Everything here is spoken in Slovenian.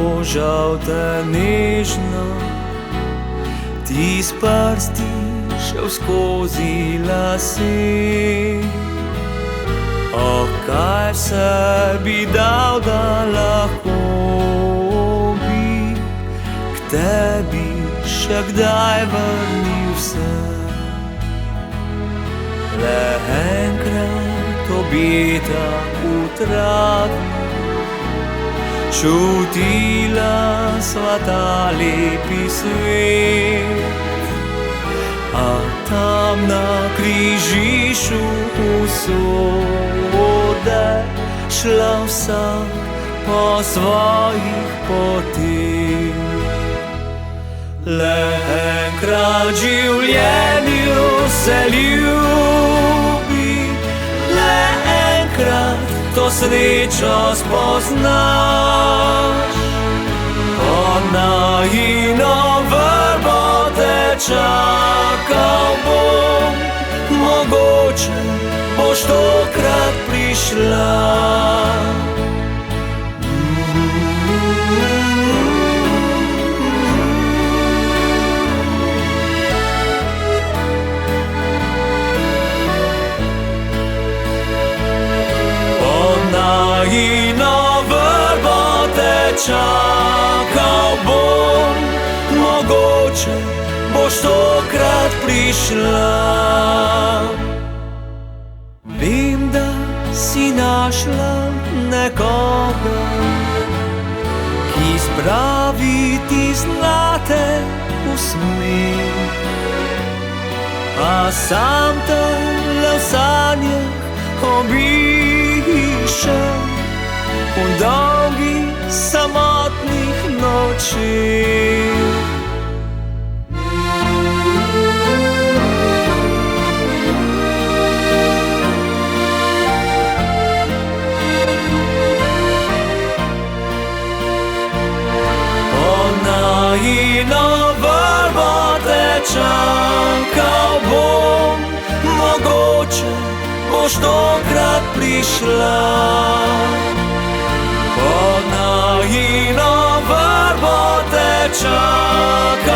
rožav te nežno, ti s prsti šel skozi lase. O, kaj se bi dal, da lahko bi k tebi še kdaj vrnil se. Le enkrat obeta v travi, čutila sva ta lepi svet. A tam na križišču usode šla vsak po svojih poteh. Le enkrat življenju se ljubi, le enkrat to srečo spoznaš. Pod najino vrbo te čakal bom, mogoče boš tokrat prišla. Najino vrbo te čakal bom, mogoče boš tokrat prišla. Vem, da si našla nekoga, ki spravi ti znate v smeh, a sam te le v sanjah obiščem v dolgih samotnih nočeh. Pod najino vrbo te čakal bom, mogoče boš tokrat prišla. Pod najino vrbo te čakal